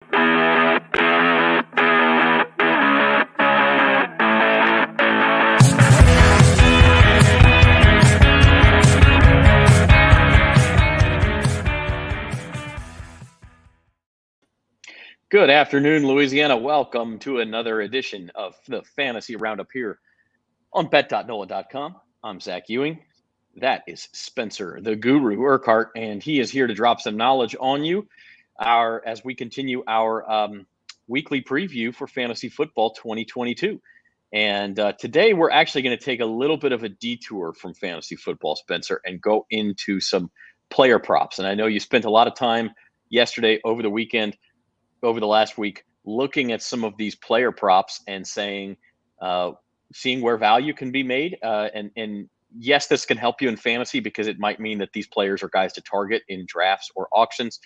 Good afternoon, Louisiana. Welcome to another edition of the Fantasy Roundup here on bet.nola.com. I'm Zach Ewing. That is Spencer, the guru, Urquhart, and he is here to drop some knowledge on you as we continue our weekly preview for Fantasy Football 2022. And today we're actually going to take a little bit of a detour from fantasy football, Spencer, and go into some player props. And I know you spent a lot of time yesterday, over the weekend, over the last week, looking at some of these player props and saying, seeing where value can be made. And yes, this can help you in fantasy because it might mean that these players are guys to target in drafts or auctions.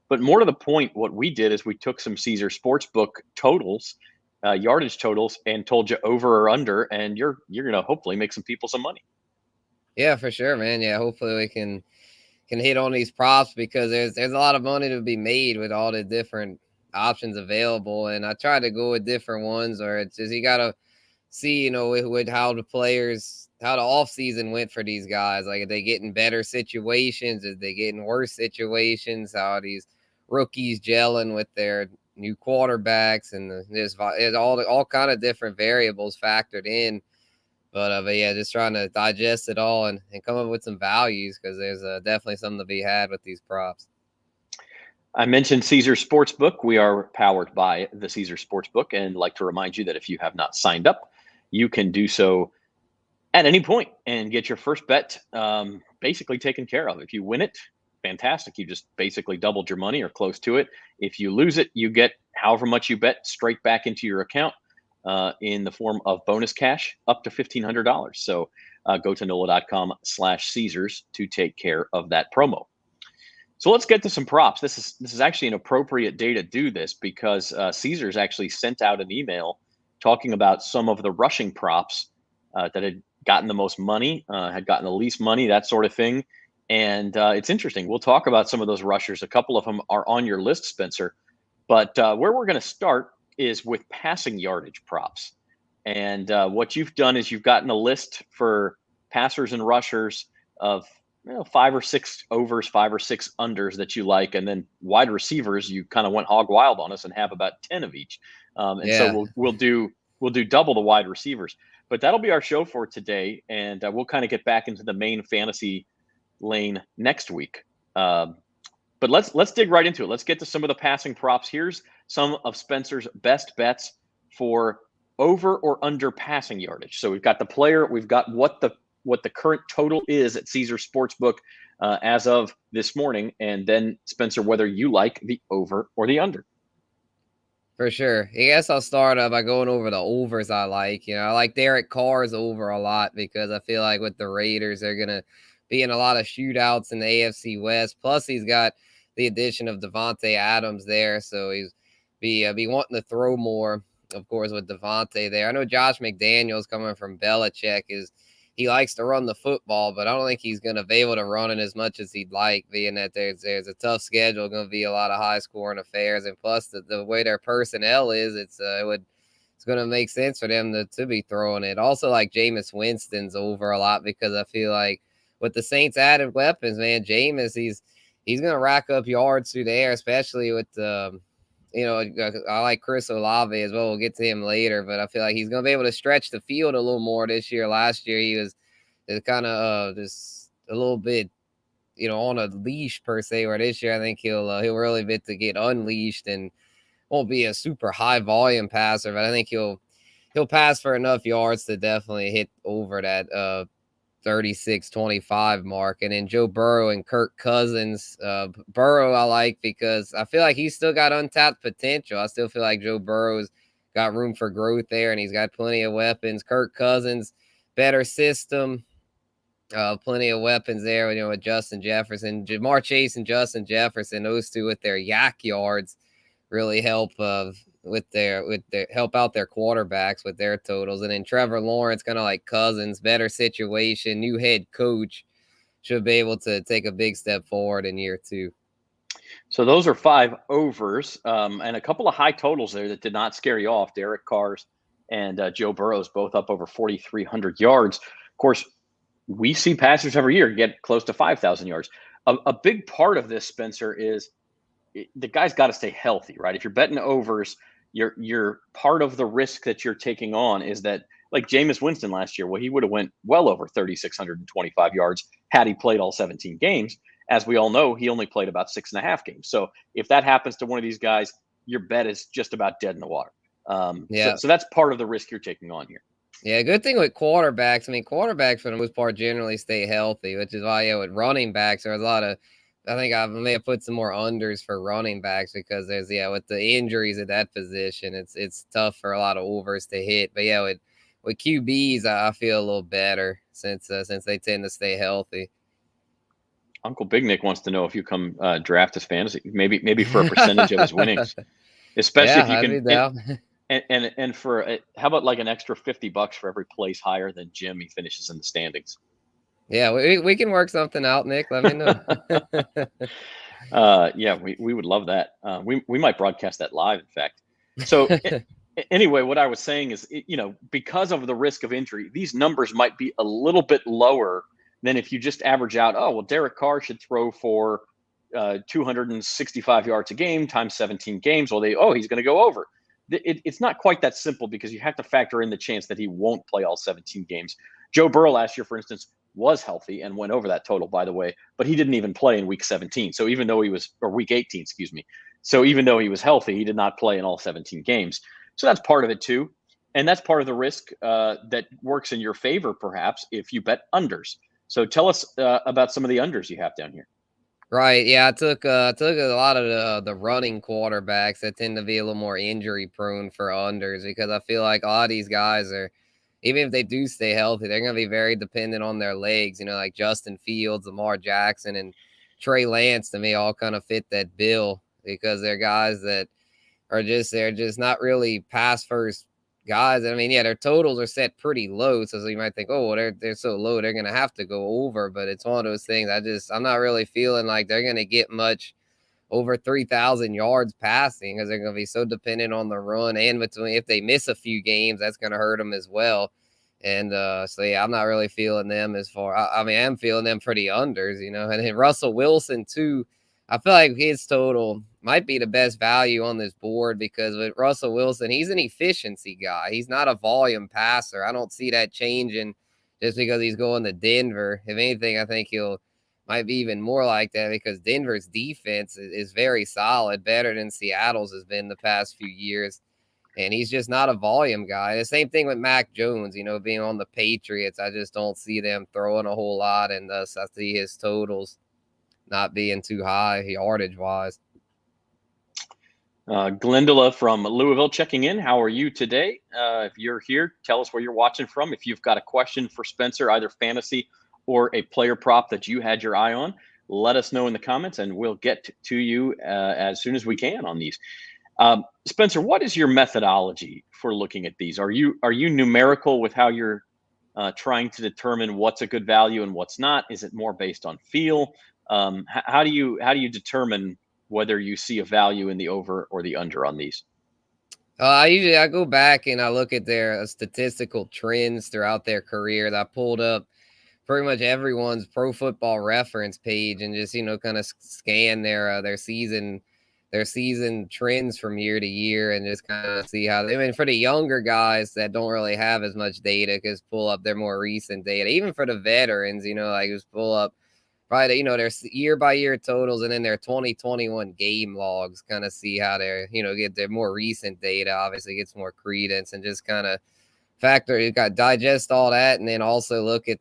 But more to the point, what we did is we took some Caesar Sportsbook totals, yardage totals, and told you over or under, and you're going to hopefully make some people some money. Yeah, for sure, man. Yeah, hopefully we can hit on these props because there's a lot of money to be made with all the different options available, and I try to go with different ones, or it's just you gotta see, with how the off season went for these guys. Like, are they getting better situations? Are they getting worse situations? How are these rookies gelling with their new quarterbacks? And there's all kind of different variables factored in. But yeah, just trying to digest it all and come up with some values because there's definitely something to be had with these props. I mentioned Caesar Sportsbook. We are powered by the Caesar Sportsbook, and like to remind you that if you have not signed up, you can do so at any point and get your first bet basically taken care of. If you win it, fantastic. You just basically doubled your money or close to it. If you lose it, you get however much you bet straight back into your account in the form of bonus cash up to $1,500. So go to NOLA.com/Caesars to take care of that promo. So let's get to some props. This is actually an appropriate day to do this because Caesars actually sent out an email talking about some of the rushing props that had gotten the most money, had gotten the least money, that sort of thing. And it's interesting. We'll talk about some of those rushers. A couple of them are on your list, Spencer. But where we're going to start is with passing yardage props. And what you've done is you've gotten a list for passers and rushers of 5 or 6 overs, 5 or 6 unders that you like, and then wide receivers, you kind of went hog wild on us and have about 10 of each. So we'll do double the wide receivers. But that'll be our show for today, and we'll kind of get back into the main fantasy lane next week. But let's dig right into it. Let's get to some of the passing props. Here's some of Spencer's best bets for over or under passing yardage. So we've got the player, we've got what the current total is at Caesar Sportsbook as of this morning. And then, Spencer, whether you like the over or the under. For sure. I guess I'll start by going over the overs I like. I like Derrick Carr's over a lot because I feel like with the Raiders, they're going to be in a lot of shootouts in the AFC West. Plus, he's got the addition of Devontae Adams there. So he's be wanting to throw more, of course, with Devontae there. I know Josh McDaniels coming from Belichick he likes to run the football, but I don't think he's going to be able to run it as much as he'd like, being that there's a tough schedule, going to be a lot of high-scoring affairs, and plus the way their personnel is, it's going to make sense for them to be throwing it. Also, like Jameis Winston's over a lot because I feel like with the Saints added weapons, man, Jameis, he's going to rack up yards through the air, especially with I like Chris Olave as well. We'll get to him later, but I feel like he's going to be able to stretch the field a little more this year. Last year, he was kind of just a little bit, on a leash per se, where this year I think he'll really bit to get unleashed and won't be a super high volume passer, but I think he'll pass for enough yards to definitely hit over that 36-25 mark. And then Joe Burrow and Kirk Cousins. Burrow I like because I feel like he's still got untapped potential. I still feel like Joe Burrow's got room for growth there, and he's got plenty of weapons. Kirk Cousins, better system, plenty of weapons there, with Justin Jefferson. Jamar Chase and Justin Jefferson, those two with their yak yards really help help out their quarterbacks with their totals. And then Trevor Lawrence, kind of like Cousins, better situation, new head coach, should be able to take a big step forward in year 2. So those are 5 overs, and a couple of high totals there that did not scare you off. Derek Carr's and Joe Burrows both up over 4,300 yards. Of course, we see passers every year get close to 5,000 yards. A big part of this, Spencer, is the guy's got to stay healthy, right? If you're betting overs, you're part of the risk that you're taking on is that, like Jameis Winston last year, well, he would have went well over 3,625 yards had he played all 17 games. As we all know, he only played about 6.5 games. So if that happens to one of these guys, your bet is just about dead in the water. So that's part of the risk you're taking on here. Yeah, good thing with quarterbacks. I mean, quarterbacks for the most part generally stay healthy, which is why with running backs there's a lot of. I think I may have put some more unders for running backs because there's with the injuries at that position, it's tough for a lot of overs to hit. But with QBs, I feel a little better since they tend to stay healthy. Uncle Big Nick wants to know if you come draft his fantasy, maybe for a percentage of his winnings, especially if you can. And for how about like an extra $50 for every place higher than Jim he finishes in the standings? Yeah, we can work something out, Nick. Let me know. We would love that. We might broadcast that live, in fact. So anyway, what I was saying is, because of the risk of injury, these numbers might be a little bit lower than if you just average out, Derek Carr should throw for 265 yards a game times 17 games. Well, he's going to go over. It's not quite that simple because you have to factor in the chance that he won't play all 17 games. Joe Burrow last year, for instance, was healthy and went over that total, by the way, but he didn't even play in week 17. So even though week 18, excuse me. So even though he was healthy, he did not play in all 17 games. So that's part of it too. And that's part of the risk that works in your favor, perhaps, if you bet unders. So tell us about some of the unders you have down here. Right. Yeah, I took a lot of the running quarterbacks that tend to be a little more injury prone for unders because I feel like a lot of these guys are, even if they do stay healthy, they're going to be very dependent on their legs. Like Justin Fields, Lamar Jackson, and Trey Lance to me all kind of fit that bill because they're guys that they're just not really pass first guys. I mean, their totals are set pretty low, so you might think, they're so low, they're gonna have to go over. But it's one of those things. I'm not really feeling like they're gonna get much over 3,000 yards passing because they're gonna be so dependent on the run. And between if they miss a few games, that's gonna hurt them as well. And I'm not really feeling them as far. I'm feeling them pretty unders, And then Russell Wilson too. I feel like his total might be the best value on this board because with Russell Wilson, he's an efficiency guy. He's not a volume passer. I don't see that changing just because he's going to Denver. If anything, I think might be even more like that because Denver's defense is very solid, better than Seattle's has been the past few years. And he's just not a volume guy. The same thing with Mac Jones, being on the Patriots. I just don't see them throwing a whole lot, and thus I see his totals not being too high yardage-wise. Glendula from Louisville checking in. How are you today? If you're here, tell us where you're watching from. If you've got a question for Spencer, either fantasy or a player prop that you had your eye on, let us know in the comments, and we'll get to you as soon as we can on these. Spencer, what is your methodology for looking at these? Are you numerical with how you're trying to determine what's a good value and what's not? Is it more based on feel? How do you determine whether you see a value in the over or the under on these? I go back and I look at their statistical trends throughout their career. I pulled up pretty much everyone's Pro Football Reference page and just kind of scan their season trends from year to year and just kind of see how for the younger guys that don't really have as much data, just pull up their more recent data. Even for the veterans, just pull up their year by year totals and then their 2021 game logs, kind of see how they're, get their more recent data, obviously gets more credence, and just kind of digest all that. And then also look at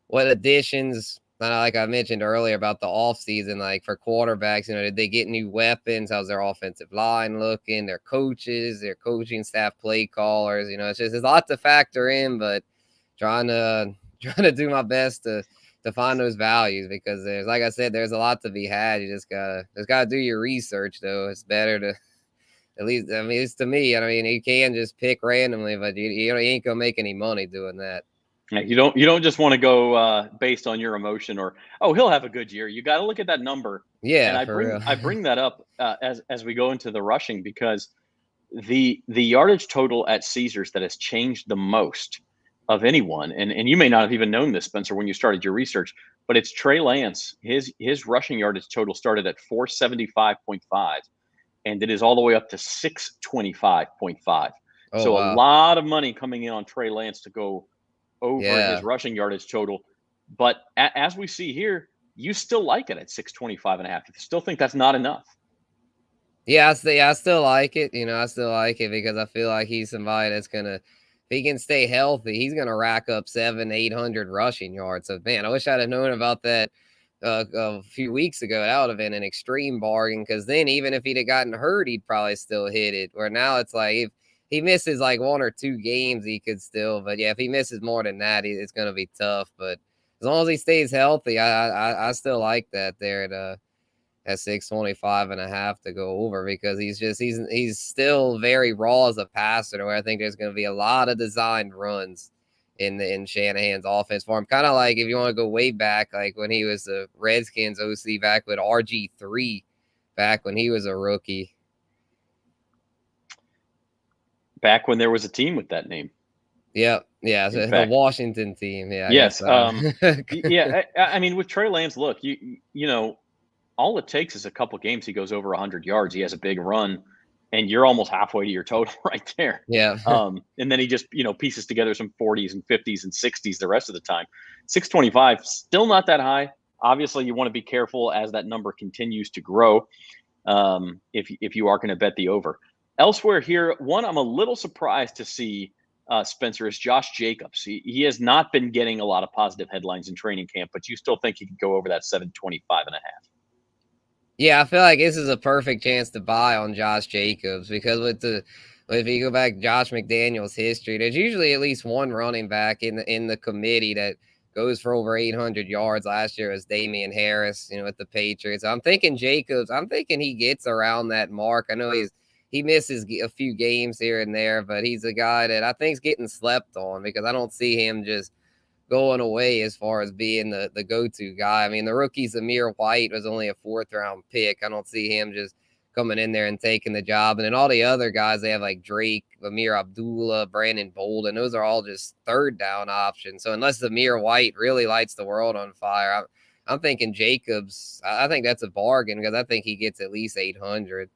what additions, like I mentioned earlier about the offseason, like for quarterbacks, did they get new weapons? How's their offensive line looking? Their coaches, their coaching staff, play callers, there's a lot to factor in, but trying to do my best to find those values because like I said, there's a lot to be had. You just gotta do your research though. It's better to at least to me. You can just pick randomly, but you ain't gonna make any money doing that. You don't just want to go based on your emotion or, oh, he'll have a good year. You got to look at that number. And Yeah, I for bring real. that up as we go into the rushing, because the yardage total at Caesars that has changed the most of anyone, and you may not have even known this, Spencer, when you started your research, but it's Trey Lance. His rushing yardage total started at 475.5, and it is all the way up to 625.5. Oh, So a wow. lot of money coming in on Trey Lance to go over his Yeah. rushing yardage total. But as we see here, you still like it at 625.5. You still think that's not enough. Yeah, I still like it. I still like it because I feel like he's somebody that's gonna, if he can stay healthy, he's gonna rack up 700-800 rushing yards. So man, I wish I'd have known about that a few weeks ago. That would have been an extreme bargain, because then even if he'd have gotten hurt, he'd probably still hit it. Where now it's like if he misses like 1 or 2 games, he could still. But yeah, if he misses more than that, it's gonna be tough. But as long as he stays healthy, I still like that there at 625.5 to go over, because he's still very raw as a passer, where I think there's going to be a lot of designed runs in Shanahan's offense for him. Kind of like if you want to go way back, like when he was the Redskins OC back with RG3 back when he was a rookie. Back when there was a team with that name. Yep. Yeah. So the Washington team. Yeah. I Yes. guess, Yeah. I mean, with Trey Lance, look, you know, all it takes is a couple games. He goes over 100 yards. He has a big run, and you're almost halfway to your total right there. Yeah. And then he just, pieces together some 40s and 50s and 60s the rest of the time. 625, still not that high. Obviously, you want to be careful as that number continues to grow. If you are going to bet the over. Elsewhere here, one I'm a little surprised to see, Spencer, is Josh Jacobs. He has not been getting a lot of positive headlines in training camp, but you still think he could go over that 725.5. Yeah, I feel like this is a perfect chance to buy on Josh Jacobs, because if you go back Josh McDaniels' history, there's usually at least one running back in the committee that goes for over 800 yards. Last year was Damian Harris, with the Patriots. I'm thinking Jacobs. I'm thinking he gets around that mark. I know he misses a few games here and there, but he's a guy that I think's getting slept on, because I don't see him just going away as far as being the go-to guy. I mean, the rookie Zamir White was only a 4th-round pick. I don't see him just coming in there and taking the job. And then all the other guys, they have like Drake, Amir Abdullah, Brandon Bolden. Those are all just 3rd-down options. So unless Zamir White really lights the world on fire, I'm thinking Jacobs. I think that's a bargain, because I think he gets at least 800.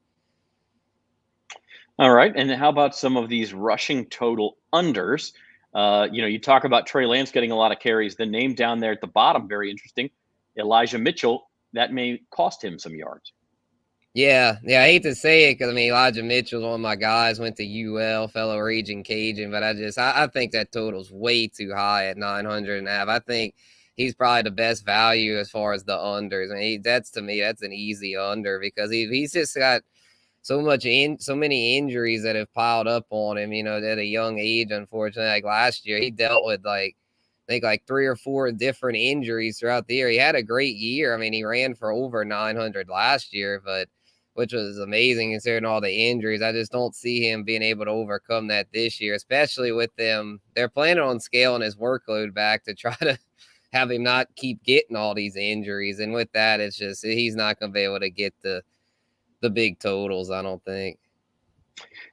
All right. And how about some of these rushing total unders? You talk about Trey Lance getting a lot of carries. The name down there at the bottom, very interesting. Elijah Mitchell, that may cost him some yards. Yeah. I hate to say it, because Elijah Mitchell's one of my guys, went to UL, fellow Raging Cajun, but I think that total's way too high at 900.5. I think he's probably the best value as far as the unders. To me, that's an easy under, because he's just got so many injuries that have piled up on him, at a young age. Unfortunately, like last year, he dealt with I think 3 or 4 different injuries throughout the year. He had a great year. He ran for over 900 last year, which was amazing considering all the injuries. I just don't see him being able to overcome that this year, especially with them. They're planning on scaling his workload back to try to have him not keep getting all these injuries. And with that, it's just he's not going to be able to get the big totals, I don't think.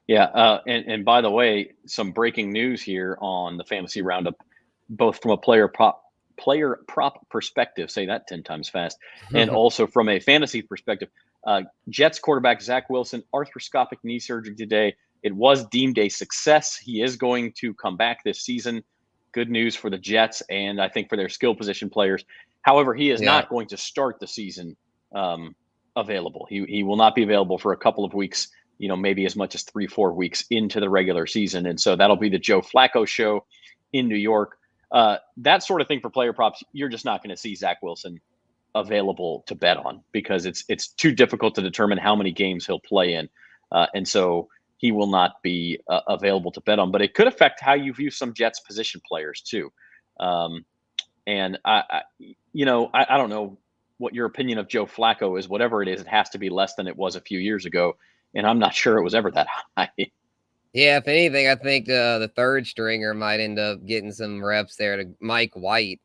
Yeah. And by the way, some breaking news here on the Fantasy Roundup, both from a player prop perspective, say that 10 times fast, and also from a fantasy perspective. Jets quarterback Zach Wilson, arthroscopic knee surgery today. It was deemed a success. He is going to come back this season. Good news for the Jets, and I think for their skill position players. However, he is not going to start the season available. He will not be available for a couple of weeks, maybe as much as 3-4 weeks into the regular season. And so that'll be the Joe Flacco show in New York. That sort of thing for player props, you're just not going to see Zach Wilson available to bet on, because it's too difficult to determine how many games he'll play in. And so he will not be available to bet on, but it could affect how you view some Jets position players too. And I don't know what your opinion of Joe Flacco is. Whatever it is, it has to be less than it was a few years ago. And I'm not sure it was ever that high. Yeah, if anything, I think the third stringer might end up getting some reps there to Mike White,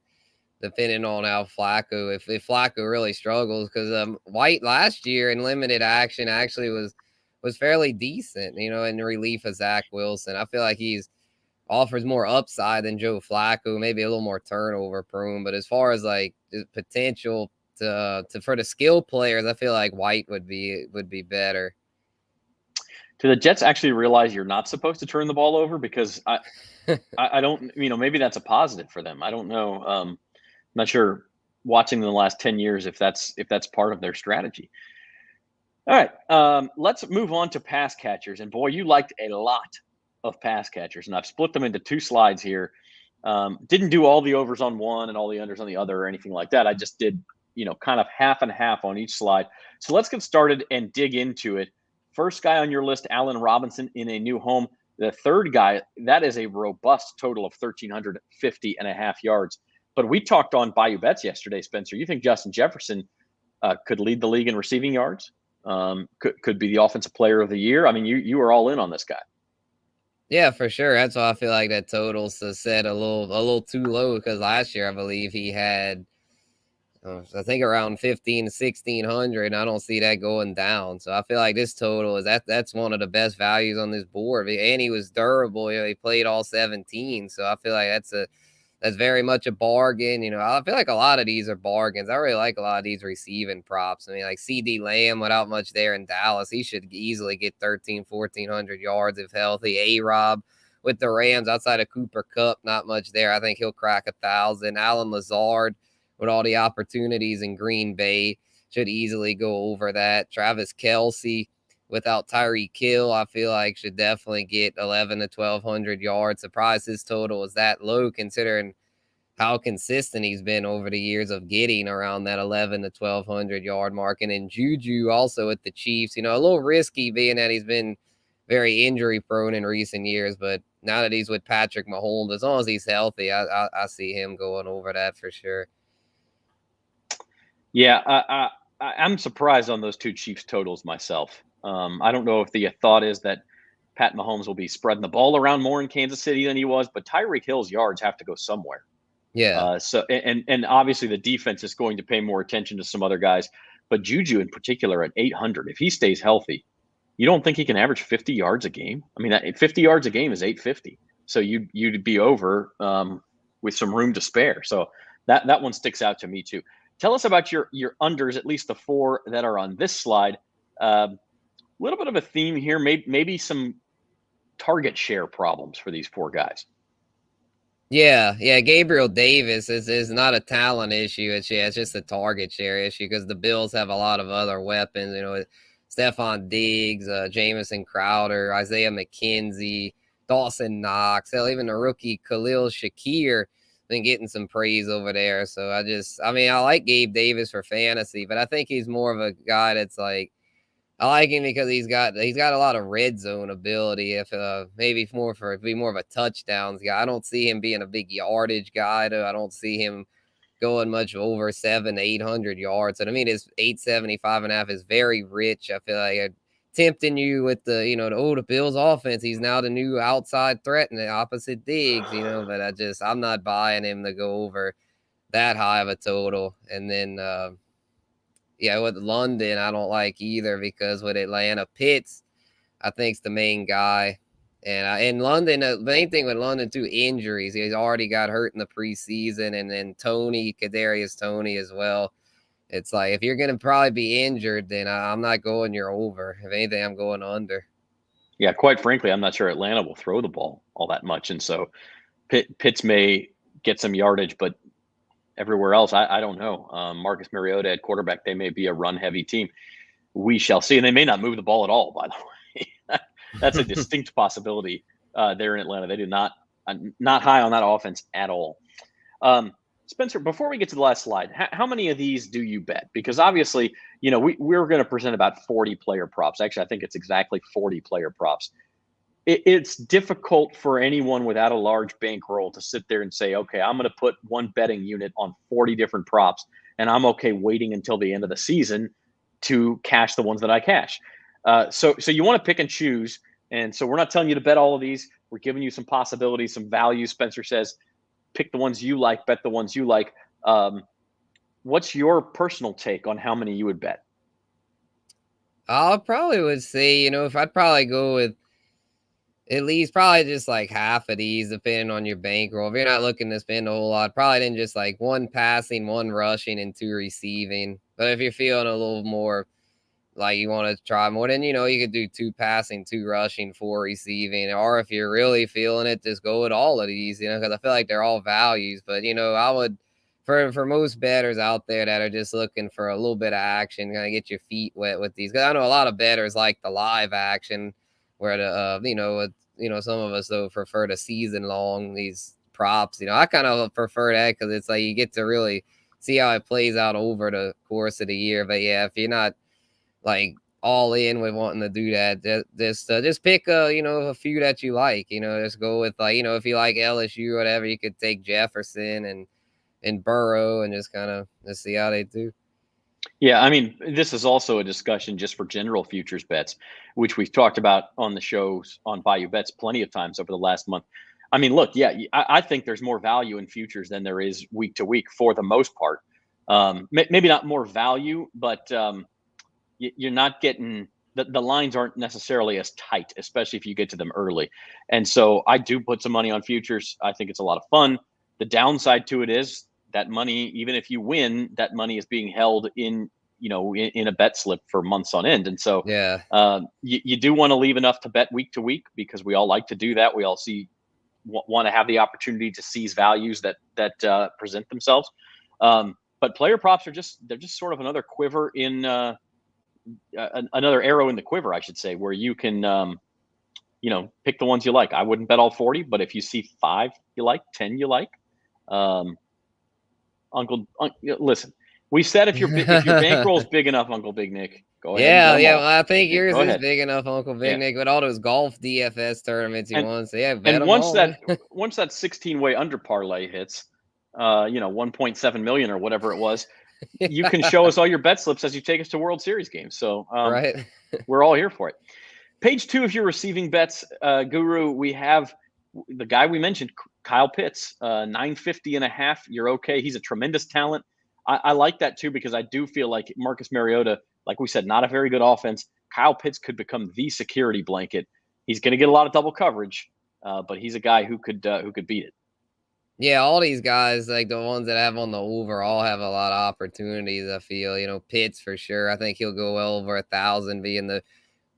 depending on how Flacco, if Flacco really struggles, because White last year in limited action actually was fairly decent, in relief of Zach Wilson. I feel like he's offers more upside than Joe Flacco, maybe a little more turnover prone. But as far as like the potential to for the skill players, I feel like White would be better. Do the Jets actually realize you're not supposed to turn the ball over? Because I don't, maybe that's a positive for them. I don't know. I'm not sure watching the last 10 years if that's part of their strategy. All right, let's move on to pass catchers. And boy, you liked a lot of pass catchers, and I've split them into two slides here. Didn't do all the overs on one and all the unders on the other or anything like that. I just did, kind of half and half on each slide. So let's get started and dig into it. First guy on your list, Allen Robinson in a new home. The third guy, that is a robust total of 1,350.5 yards. But we talked on Bayou Bets yesterday, Spencer. You think Justin Jefferson could lead the league in receiving yards? Could be the offensive player of the year. I mean, you were all in on this guy. Yeah, for sure. That's why I feel like that total's set a little too low, because last year I believe he had I think around 15 to 1600, and I don't see that going down. So I feel like this total is that's one of the best values on this board. And he was durable. He played all 17. So I feel like that's very much a bargain. I feel like a lot of these are bargains. I really like a lot of these receiving props. I mean, like CD Lamb without much there in Dallas, he should easily get 1,400 yards if healthy. A-Rob with the Rams outside of Cooper Kupp, not much there. I think he'll crack 1,000. Allen Lazard with all the opportunities in Green Bay should easily go over that. Travis Kelsey without Tyreek Hill, I feel like should definitely get 1,100 to 1,200 yards. Surprised his total is that low considering how consistent he's been over the years of getting around that 1,100 to 1,200 yard mark. And then Juju also with the Chiefs, a little risky being that he's been very injury prone in recent years, but now that he's with Patrick Mahomes, as long as he's healthy, I see him going over that for sure. Yeah, I'm surprised on those two Chiefs totals myself. I don't know if the thought is that Pat Mahomes will be spreading the ball around more in Kansas City than he was, but Tyreek Hill's yards have to go somewhere. Yeah. So obviously the defense is going to pay more attention to some other guys, but Juju in particular at 800, if he stays healthy, you don't think he can average 50 yards a game? I mean, 50 yards a game is 850. So you'd be over with some room to spare. So that one sticks out to me too. Tell us about your unders, at least the four that are on this slide. A little bit of a theme here, maybe some target share problems for these four guys. Yeah. Gabriel Davis is not a talent issue. It's just a target share issue because the Bills have a lot of other weapons. Stephon Diggs, Jamison Crowder, Isaiah McKenzie, Dawson Knox, hell, even the rookie Khalil Shakir been getting some praise over there. So I like Gabe Davis for fantasy, but I think he's more of a guy that's like, I like him because he's got a lot of red zone ability. If maybe more of a touchdowns guy. I don't see him being a big yardage guy though. I don't see him going much over 700-800 yards. And I mean, his 875.5 is very rich. I feel like tempting you with the Bills offense. He's now the new outside threat and the opposite Diggs, but I'm not buying him to go over that high of a total. And then, with London, I don't like either because with Atlanta, Pitts, I think is the main guy. And in London, the main thing with London too, injuries. He's already got hurt in the preseason, and then Kadarius Toney as well. It's like if you're going to probably be injured, then I'm not going your over. If anything, I'm going under. Yeah, quite frankly, I'm not sure Atlanta will throw the ball all that much, and so Pitts may get some yardage, but everywhere else, I don't know. Marcus Mariota at quarterback, they may be a run-heavy team. We shall see, and they may not move the ball at all. By the way, that's a distinct possibility there in Atlanta. They do not high on that offense at all. Spencer, before we get to the last slide, how many of these do you bet? Because obviously, we're going to present about 40 player props. Actually, I think it's exactly 40 player props. It's difficult for anyone without a large bankroll to sit there and say, okay, I'm going to put one betting unit on 40 different props, and I'm okay waiting until the end of the season to cash the ones that I cash. So you want to pick and choose. And so we're not telling you to bet all of these. We're giving you some possibilities, some value. Spencer says, pick the ones you like, bet the ones you like. What's your personal take on how many you would bet? I probably would say, if I'd probably go with at least probably just like half of these, depending on your bankroll. If you're not looking to spend a whole lot, probably then just like 1 passing, 1 rushing, and 2 receiving. But if you're feeling a little more like you want to try more, then you could do 2 passing, 2 rushing, 4 receiving. Or if you're really feeling it, just go with all of these, because I feel like they're all values. But I would for most bettors out there that are just looking for a little bit of action, kind of get your feet wet with these. Because I know a lot of bettors like the live action, where some of us though prefer the season long these props. I kind of prefer that because it's like you get to really see how it plays out over the course of the year. But yeah, if you're not like all in with wanting to do that, just pick a few that you like. Just go with if you like LSU or whatever, you could take Jefferson and Burrow and just kind of just see how they do. Yeah, I mean, this is also a discussion just for general futures bets, which we've talked about on the shows on Bayou Bets plenty of times over the last month. I mean, look, yeah, I think there's more value in futures than there is week to week for the most part. Maybe not more value, but you're not getting the lines aren't necessarily as tight, especially if you get to them early. And so I do put some money on futures. I think it's a lot of fun. The downside to it is that money, even if you win, that money is being held in a bet slip for months on end. And so yeah, you do want to leave enough to bet week to week, because we all like to do that. We all want to have the opportunity to seize values that present themselves. But player props they're just sort of another quiver in another arrow in the quiver, I should say, where you can pick the ones you like. I wouldn't bet all 40, but if you see 5 you like, 10 you like, listen, we said if your bankroll is big enough, Uncle Big Nick, go ahead. Yeah. Well, I think yours is ahead. big enough, Uncle Big Nick, with all those golf DFS tournaments you won. So yeah, bet and them once all. that 16-way under parlay hits, 1.7 million or whatever it was, you can show us all your bet slips as you take us to World Series games. So right, we're all here for it. Page 2 of your receiving bets, Guru, we have the guy we mentioned, Kyle Pitts, 950.5. You're okay. He's a tremendous talent. I like that too, because I do feel like Marcus Mariota, like we said, not a very good offense. Kyle Pitts could become the security blanket. He's going to get a lot of double coverage, but he's a guy who could beat it. Yeah, all these guys, like the ones that have on the over, all have a lot of opportunities. I feel, Pitts for sure. I think he'll go well over 1,000, being the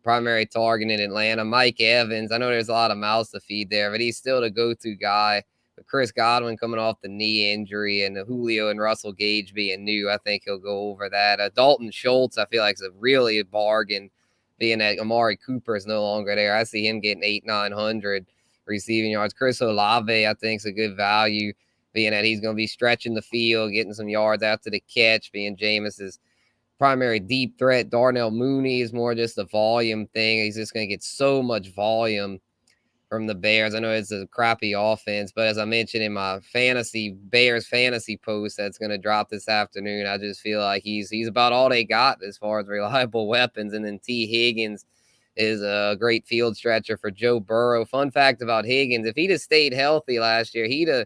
primary target in Atlanta. Mike Evans, I know there's a lot of mouths to feed there, but he's still the go-to guy. But Chris Godwin coming off the knee injury, and Julio and Russell Gage being new, I think he'll go over that. Dalton Schultz, I feel like is really a bargain, being that Amari Cooper is no longer there. I see him getting 800-900 receiving yards. Chris Olave, I think, is a good value, being that he's going to be stretching the field, getting some yards after the catch, being Jameis's primary deep threat. Darnell Mooney is more just a volume thing. He's just going to get so much volume from the Bears. I know it's a crappy offense, but as I mentioned in my Bears fantasy post that's going to drop this afternoon, I just feel like he's about all they got as far as reliable weapons. And then T. Higgins is a great field stretcher for Joe Burrow. Fun fact about Higgins, if he'd have stayed healthy last year, he'd have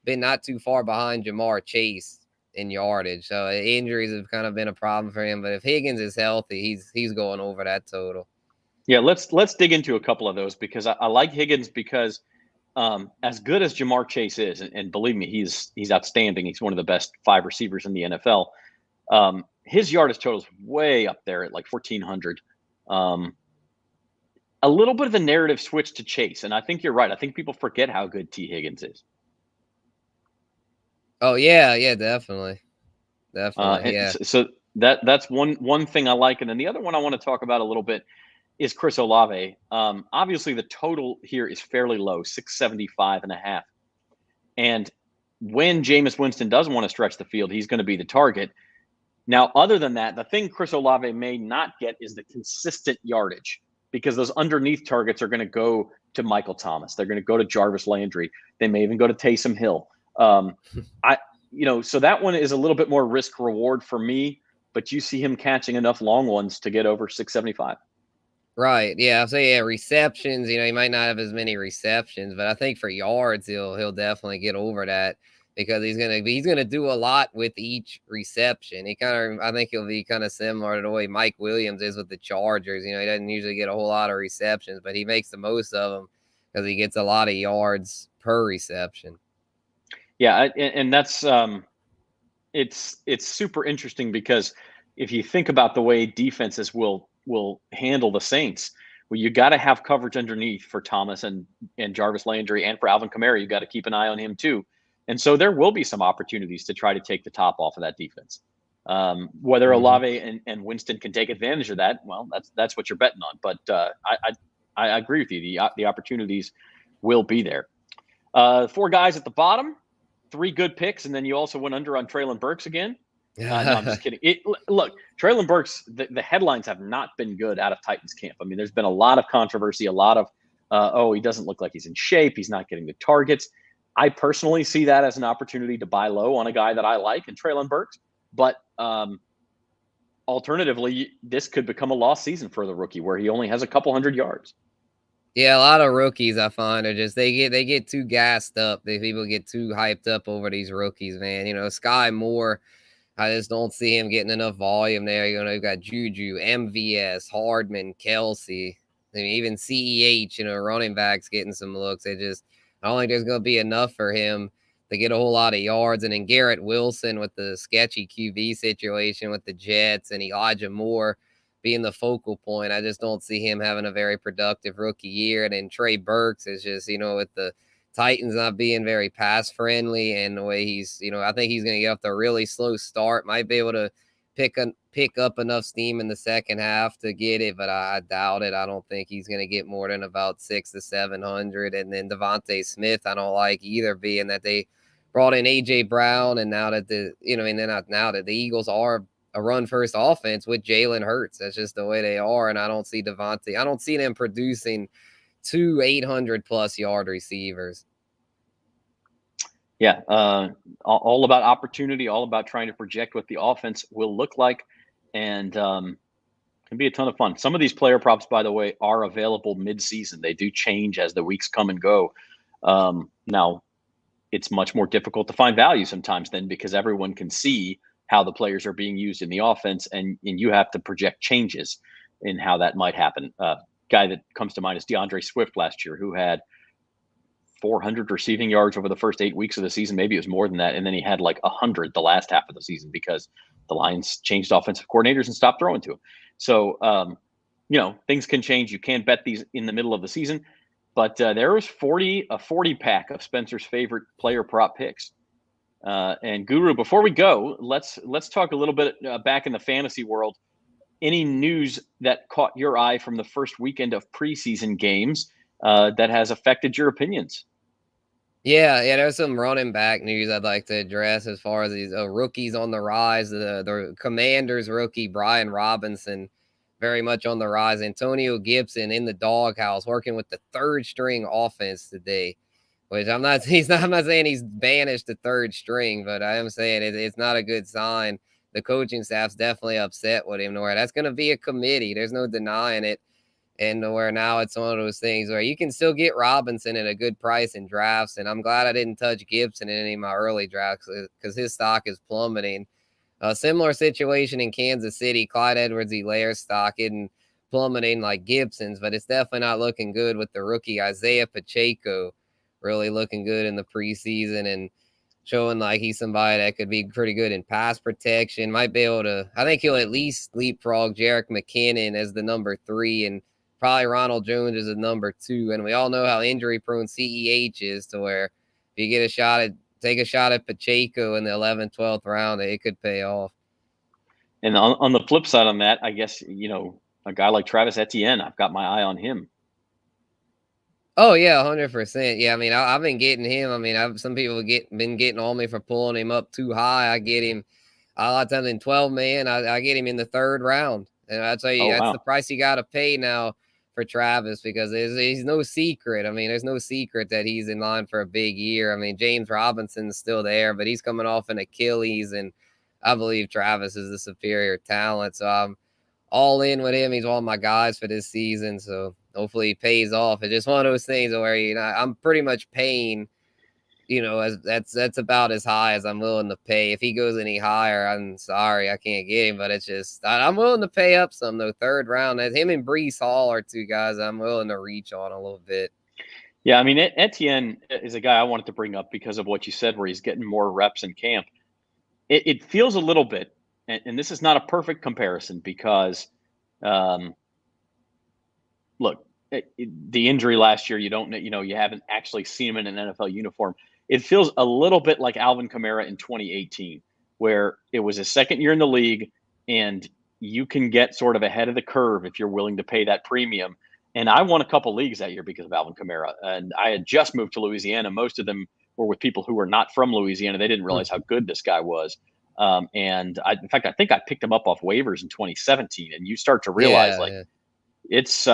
been not too far behind Jamar Chase in yardage. So injuries have kind of been a problem for him. But if Higgins is healthy, he's going over that total. Yeah, let's dig into a couple of those, because I like Higgins because as good as Jamar Chase is, and believe me, he's outstanding. He's one of the best 5 receivers in the NFL. His yardage total is way up there at like 1,400. A little bit of the narrative switch to Chase, and I think you're right. I think people forget how good T. Higgins is. Oh yeah, definitely. Yeah. So that's one thing I like, and then the other one I want to talk about a little bit is Chris Olave. Obviously, the total here is fairly low, 675.5. And when Jameis Winston does want to stretch the field, he's going to be the target. Now, other than that, the thing Chris Olave may not get is the consistent yardage, because those underneath targets are going to go to Michael Thomas. They're going to go to Jarvis Landry. They may even go to Taysom Hill. So that one is a little bit more risk reward for me, but you see him catching enough long ones to get over 675. Right. Yeah. So yeah, receptions. He might not have as many receptions, but I think for yards, he'll definitely get over that because he's gonna do a lot with each reception. I think he'll be kind of similar to the way Mike Williams is with the Chargers. He doesn't usually get a whole lot of receptions, but he makes the most of them because he gets a lot of yards per reception. Yeah, and that's it's super interesting because if you think about the way defenses will handle the Saints, well, you got to have coverage underneath for Thomas and Jarvis Landry and for Alvin Kamara. You got to keep an eye on him too, and so there will be some opportunities to try to take the top off of that defense. Whether Olave and Winston can take advantage of that, well, that's what you're betting on. But I agree with you. The opportunities will be there. 4 guys at the bottom. 3 good picks, and then you also went under on Treylen Burks again. No, I'm just kidding. Look, Treylen Burks, the headlines have not been good out of Titans camp. I mean, there's been a lot of controversy, a lot of, he doesn't look like he's in shape. He's not getting the targets. I personally see that as an opportunity to buy low on a guy that I like in Treylen Burks. But alternatively, this could become a lost season for the rookie where he only has a couple hundred yards. Yeah, a lot of rookies I find are just they get too gassed up. People get too hyped up over these rookies, man. Sky Moore, I just don't see him getting enough volume there. You've got Juju, MVS, Hardman, Kelsey, even CEH, running backs getting some looks. I don't think there's going to be enough for him to get a whole lot of yards. And then Garrett Wilson with the sketchy QB situation with the Jets and Elijah Moore being the focal point. I just don't see him having a very productive rookie year. And then Trey Burks is just, with the Titans not being very pass friendly and the way he's, I think he's going to get off the really slow start. Might be able to pick up enough steam in the second half to get it, but I doubt it. I don't think he's going to get more than about 600 to 700. And then Devontae Smith, I don't like either, being that they brought in AJ Brown, and now that the Eagles are a run first offense with Jalen Hurts. That's just the way they are. And I don't see I don't see them producing 2 800+ yard receivers. Yeah. All about opportunity, all about trying to project what the offense will look like. And can be a ton of fun. Some of these player props, by the way, are available mid-season. They do change as the weeks come and go. Now, it's much more difficult to find value sometimes then because everyone can see how the players are being used in the offense, and you have to project changes in how that might happen. Guy that comes to mind is Deandre Swift last year, who had 400 receiving yards over the first 8 weeks of the season. Maybe it was more than that. And then he had like 100 the last half of the season because the Lions changed offensive coordinators and stopped throwing to him. So, things can change. You can't bet these in the middle of the season. But there was a 40 pack of Spencer's favorite player prop picks. And Guru, before we go, let's talk a little bit back in the fantasy world. Any news that caught your eye from the first weekend of preseason games that has affected your opinions? Yeah, there's some running back news I'd like to address as far as these rookies on the rise. The Commanders rookie Brian Robinson, very much on the rise. Antonio Gibson in the doghouse working with the third string offense today. Which I'm not saying he's banished to third string, but I am saying it's not a good sign. The coaching staff's definitely upset with him. Where that's going to be a committee. There's no denying it. And where now it's one of those things where you can still get Robinson at a good price in drafts. And I'm glad I didn't touch Gibson in any of my early drafts because his stock is plummeting. A similar situation in Kansas City. Clyde Edwards-Helaire's stock isn't plummeting like Gibson's, but it's definitely not looking good with the rookie Isaiah Pacheco really looking good in the preseason and showing like he's somebody that could be pretty good in pass protection. Might be able to, I think he'll at least leapfrog Jerick McKinnon as the number 3 and probably Ronald Jones as the number 2. And we all know how injury prone CEH is, to where if you take a shot at Pacheco in the 11th, 12th round, it could pay off. And on the flip side on that, I guess, a guy like Travis Etienne, I've got my eye on him. Oh yeah, 100%. Yeah, I mean, I've been getting him. I mean, some people been getting on me for pulling him up too high. I get him a lot of times in 12 man. I get him in the 3rd round, and I tell you, that's the price you got to pay now for Travis, because he's no secret. I mean, there's no secret that he's in line for a big year. I mean, James Robinson's still there, but he's coming off an Achilles, and I believe Travis is the superior talent. So I'm all in with him. He's one of my guys for this season, so hopefully he pays off. It's just one of those things where I'm pretty much paying. That's about as high as I'm willing to pay. If he goes any higher, I'm sorry, I can't get him. But it's just I'm willing to pay up some though. Third round, as him and Breece Hall are two guys I'm willing to reach on a little bit. Yeah, I mean, Etienne is a guy I wanted to bring up because of what you said, where he's getting more reps in camp. It feels a little bit, and this is not a perfect comparison because, look, the injury last year, you haven't actually seen him in an NFL uniform. It feels a little bit like Alvin Kamara in 2018, where it was his second year in the league, and you can get sort of ahead of the curve if you're willing to pay that premium. And I won a couple leagues that year because of Alvin Kamara. And I had just moved to Louisiana. Most of them were with people who were not from Louisiana. They didn't realize how good this guy was. In fact, I think I picked him up off waivers in 2017. And you start to realize, this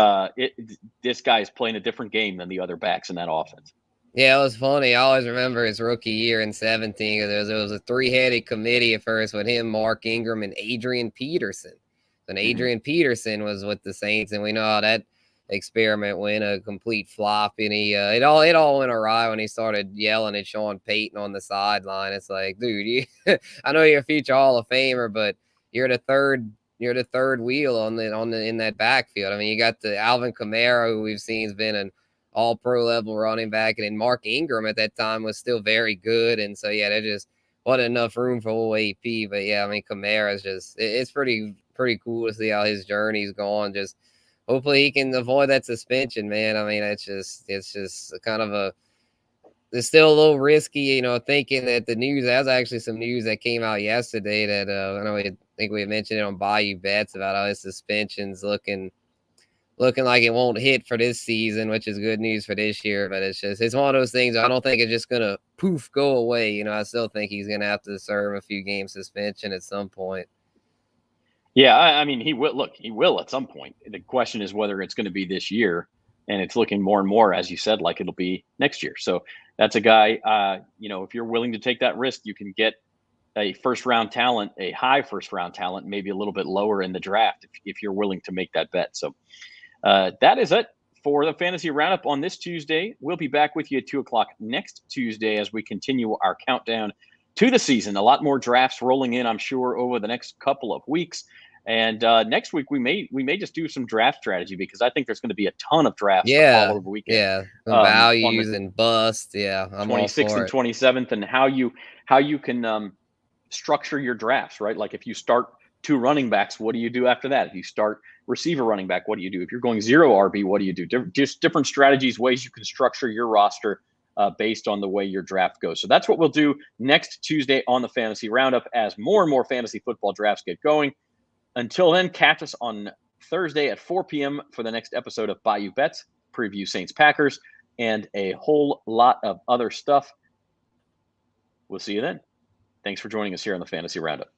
guy is playing a different game than the other backs in that offense. Yeah, it was funny. I always remember his rookie year in 17. There was a three-headed committee at first with him, Mark Ingram, and Adrian Peterson. And Adrian Peterson was with the Saints, and we know how that experiment went, a complete flop. And it all went awry when he started yelling at Sean Payton on the sideline. It's like, dude, I know you're a future Hall of Famer, but you're the third wheel in that backfield. I mean, you got the Alvin Kamara, who we've seen has been an all-pro level running back, and then Mark Ingram at that time was still very good. And so, yeah, there just wasn't enough room for old AP. But, yeah, I mean, Kamara's just – it's pretty cool to see how his journey's gone. Just hopefully he can avoid that suspension, man. I mean, it's just kind of it's still a little risky, thinking that the news – there's actually some news that came out yesterday that I think we mentioned it on Bayou Bets about how his suspension's looking like it won't hit for this season, which is good news for this year. But it's one of those things. I don't think it's just going to go away. I still think he's going to have to serve a few game suspension at some point. Yeah, I mean, he will at some point. The question is whether it's going to be this year, and it's looking more and more, as you said, like it'll be next year. So that's a guy, if you're willing to take that risk, you can get a first-round talent, a high first-round talent, maybe a little bit lower in the draft if you're willing to make that bet. So that is it for the Fantasy Roundup on this Tuesday. We'll be back with you at 2 o'clock next Tuesday as we continue our countdown to the season. A lot more drafts rolling in, I'm sure, over the next couple of weeks. And next week we may just do some draft strategy because I think there's going to be a ton of drafts to follow over the weekend. Yeah, values and bust. Yeah, I'm 26th and 27th, and how you can structure your drafts, right? Like if you start 2 running backs, what do you do after that? If you start receiver running back, what do you do? If you're going 0 RB, what do you do? Just different strategies, ways you can structure your roster based on the way your draft goes. So that's what we'll do next Tuesday on the Fantasy Roundup as more and more fantasy football drafts get going. Until then, catch us on Thursday at 4 p.m. for the next episode of Bayou Bets, preview Saints Packers, and a whole lot of other stuff. We'll see you then. Thanks for joining us here on the Fantasy Roundup.